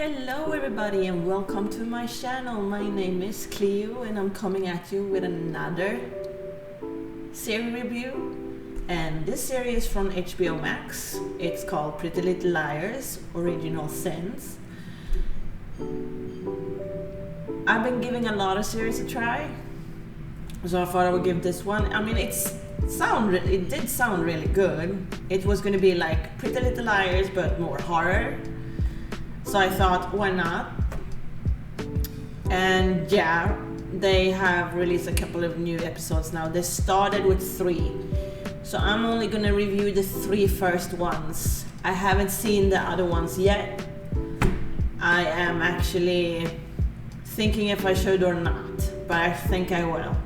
Hello everybody and welcome to my channel. My name is Cleo and I'm coming at you with another series review, and this series is from HBO Max. It's called Pretty Little Liars Original Sins. I've been giving a lot of series a try, so I thought I would give this one. I mean, it did sound really good. It was going to be like Pretty Little Liars but more horror. So I thought, why not? And yeah, they have released a couple of new episodes now. They started with 3. So I'm only gonna review the 3 first ones. I haven't seen the other ones yet. I am actually thinking if I should or not, but I think I will.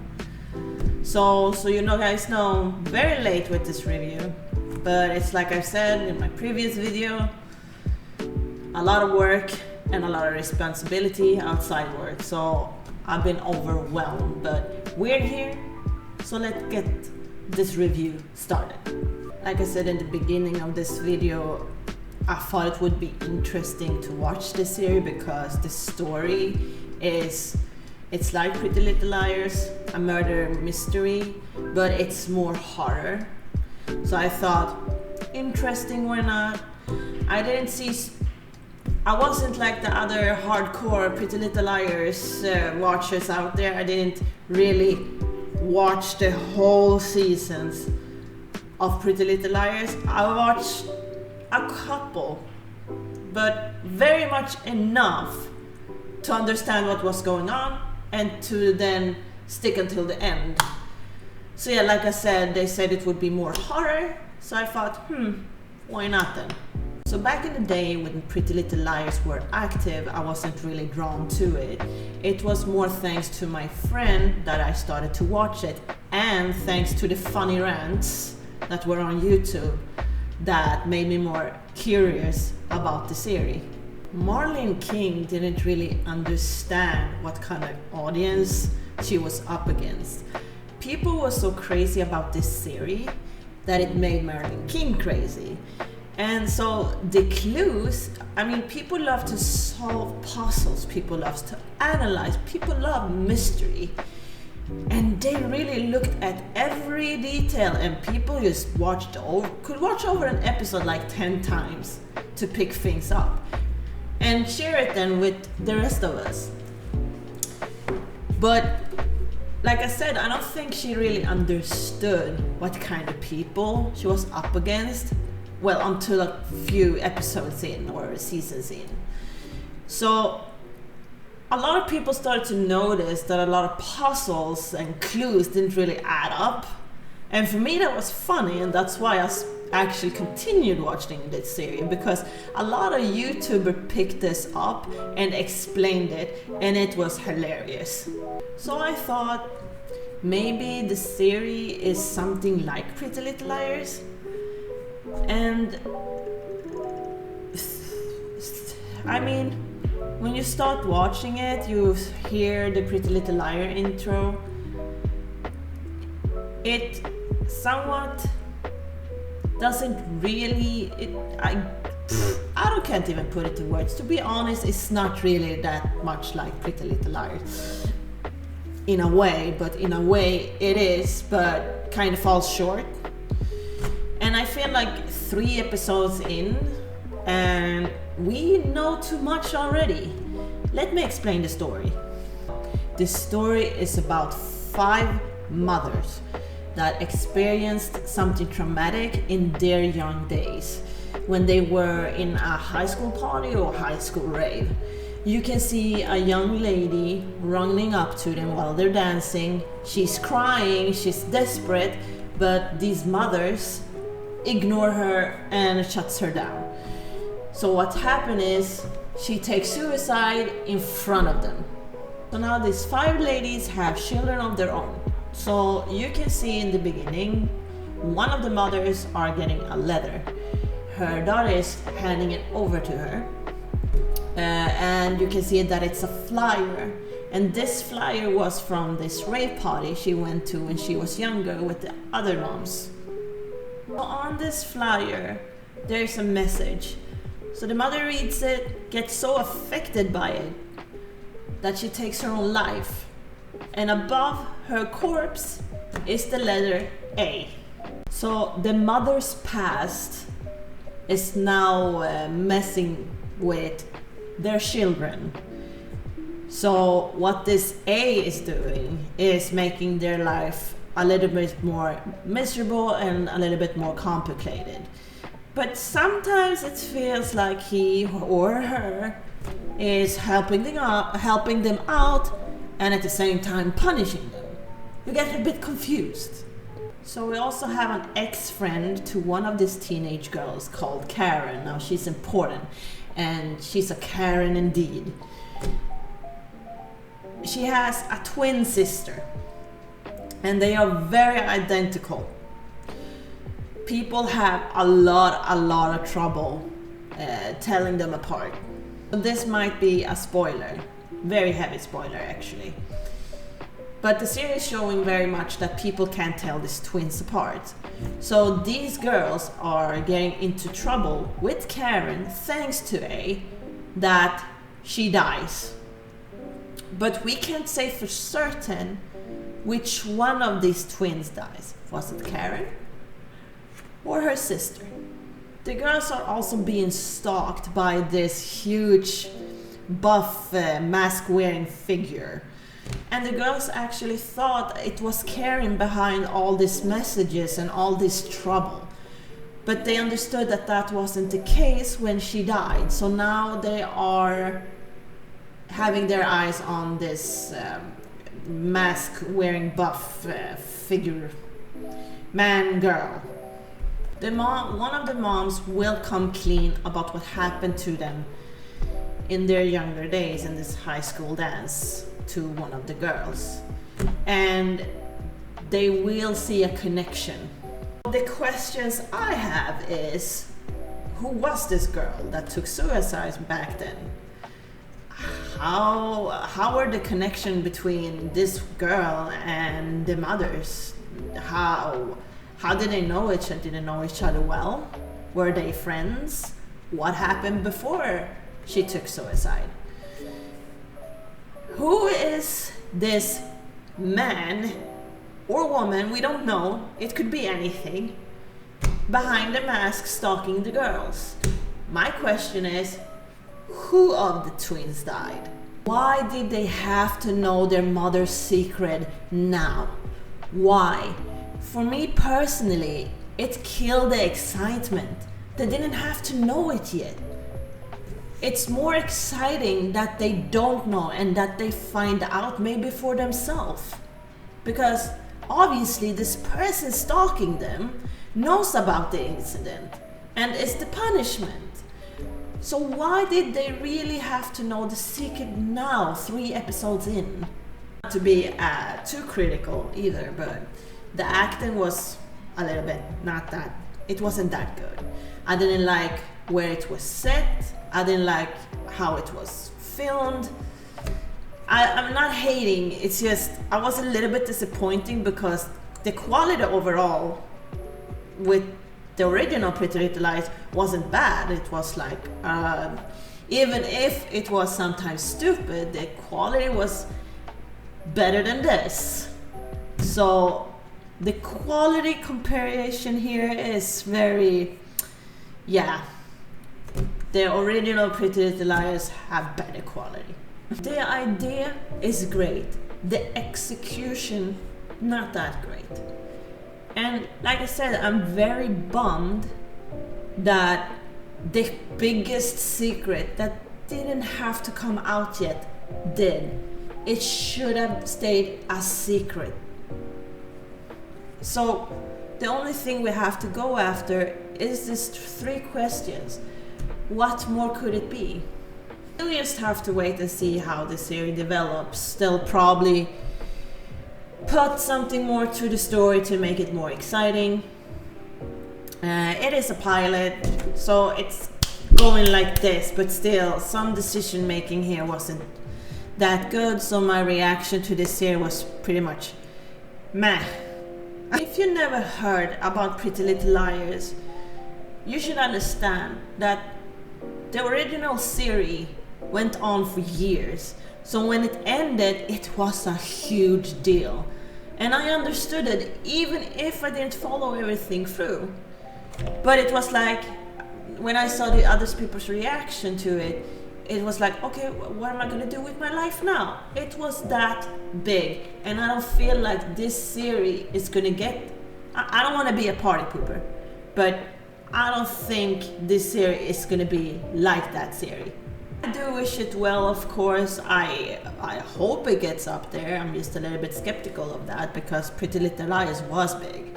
So you guys know, very late with this review, but it's like I said in my previous video, a lot of work and a lot of responsibility outside work, so I've been overwhelmed, but we're here, so let's get this review started. Like I said in the beginning of this video, I thought it would be interesting to watch this series because the story it's like Pretty Little Liars, a murder mystery, but it's more horror. So I thought, interesting, why not? I wasn't like the other hardcore Pretty Little Liars watchers out there. I didn't really watch the whole seasons of Pretty Little Liars. I watched a couple, but very much enough to understand what was going on and to then stick until the end. So yeah, like I said, they said it would be more horror, so I thought, why not then? So back in the day when Pretty Little Liars were active, I wasn't really drawn to it. It was more thanks to my friend that I started to watch it, and thanks to the funny rants that were on YouTube that made me more curious about the series. Marlene King didn't really understand what kind of audience she was up against. People were so crazy about this series that it made Marlene King crazy. And so the clues, I mean, people love to solve puzzles, people love to analyze, people love mystery. And they really looked at every detail, and people just could watch over an episode like 10 times to pick things up and share it then with the rest of us. But like I said, I don't think she really understood what kind of people she was up against. Well, until a few episodes in or seasons in. So a lot of people started to notice that a lot of puzzles and clues didn't really add up. And for me that was funny, and that's why I actually continued watching this series, because a lot of YouTubers picked this up and explained it, and it was hilarious. So I thought maybe the series is something like Pretty Little Liars. And I mean, when you start watching it, you hear the Pretty Little Liar intro. It somewhat doesn't really, I can't even put it in words. To be honest, it's not really that much like Pretty Little Liars in a way, but in a way it is, but kind of falls short. And I feel like 3 episodes in, and we know too much already. Let me explain the story. The story is about 5 mothers that experienced something traumatic in their young days when they were in a high school party or high school rave. You can see a young lady running up to them while they're dancing. She's crying, she's desperate, but these mothers ignore her and shuts her down. So what happened is she takes suicide in front of them. So now these 5 ladies have children of their own. So you can see in the beginning, one of the mothers are getting a letter. Her daughter is handing it over to her. And you can see that it's a flyer. And this flyer was from this rave party she went to when she was younger with the other moms. On this flyer, there's a message. So the mother reads it, gets so affected by it that she takes her own life. And above her corpse is the letter A. So the mother's past is now messing with their children. So what this A is doing is making their life a little bit more miserable and a little bit more complicated. But sometimes it feels like he or her is helping them out and at the same time punishing them. You get a bit confused. So we also have an ex-friend to one of these teenage girls called Karen. Now she's important and she's a Karen indeed. She has a twin sister and they are very identical. People have a lot of trouble telling them apart. This might be a spoiler, very heavy spoiler actually. But the series is showing very much that people can't tell these twins apart. So these girls are getting into trouble with Karen thanks to A that she dies. But we can't say for certain which one of these twins dies. Was it Karen or her sister? The girls are also being stalked by this huge buff mask-wearing figure. And the girls actually thought it was Karen behind all these messages and all this trouble. But they understood that that wasn't the case when she died. So now they are having their eyes on this mask-wearing buff figure, man-girl. One of the moms will come clean about what happened to them in their younger days in this high school dance to one of the girls. And they will see a connection. The questions I have is, who was this girl that took suicide back then? How were the connection between this girl and the mothers? How did they know each other? Did they know each other well? Were they friends? What happened before she took suicide? Who is this man or woman, we don't know, it could be anything, behind the mask stalking the girls? My question is, who of the twins died? Why did they have to know their mother's secret now? Why? For me personally, it killed the excitement. They didn't have to know it yet. It's more exciting that they don't know and that they find out maybe for themselves. Because obviously this person stalking them knows about the incident and it's the punishment. So why did they really have to know the secret now, 3 episodes in? Not to be too critical either, but the acting was a little bit it wasn't that good. I didn't like where it was set. I didn't like how it was filmed. I'm not hating, it's just I was a little bit disappointing because the quality overall with the original Pretty Little Liars wasn't bad. It was like, even if it was sometimes stupid, the quality was better than this. So the quality comparison here is very, the original Pretty Little Liars have better quality. The idea is great. The execution, not that great. And like I said, I'm very bummed that the biggest secret that didn't have to come out yet did. It should have stayed a secret. So the only thing we have to go after is these 3 questions. What more could it be? We just have to wait and see how the series develops. They'll probably put something more to the story to make it more exciting. It is a pilot, so it's going like this, but still some decision making here wasn't that good, so my reaction to this series was pretty much meh. If you never heard about Pretty Little Liars, you should understand that the original series went on for years. So when it ended, it was a huge deal. And I understood it even if I didn't follow everything through. But it was like, when I saw the other people's reaction to it, it was like, okay, what am I gonna do with my life now? It was that big, and I don't feel like this series is gonna get. I don't want to be a party pooper, but I don't think this series is gonna be like that series. I do wish it well, of course. I hope it gets up there. I'm just a little bit skeptical of that because Pretty Little Liars was big.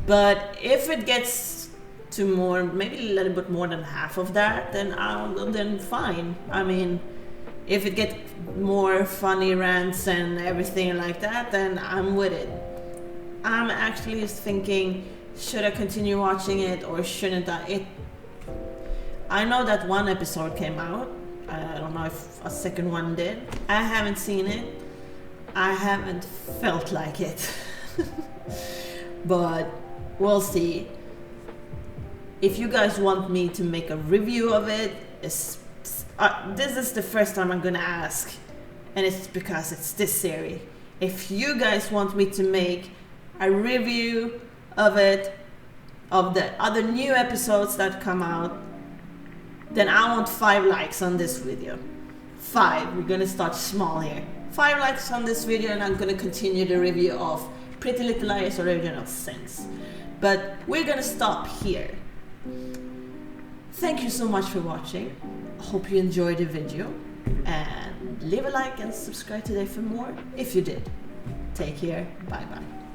But if it gets to more, maybe a little bit more than half of that, then fine. I mean, if it gets more funny rants and everything like that, then I'm with it. I'm actually thinking, should I continue watching it or shouldn't I? I know that one episode came out. I don't know if a second one did. I haven't seen it. I haven't felt like it. But we'll see. If you guys want me to make a review of it, this is the first time I'm gonna ask, and it's because it's this series. If you guys want me to make a review of it, of the other new episodes that come out, then I want 5 likes on this video. 5, we're gonna start small here. 5 likes on this video and I'm gonna continue the review of Pretty Little Liars Original Sins. But we're gonna stop here. Thank you so much for watching. Hope you enjoyed the video. And leave a like and subscribe today for more if you did. Take care. Bye bye.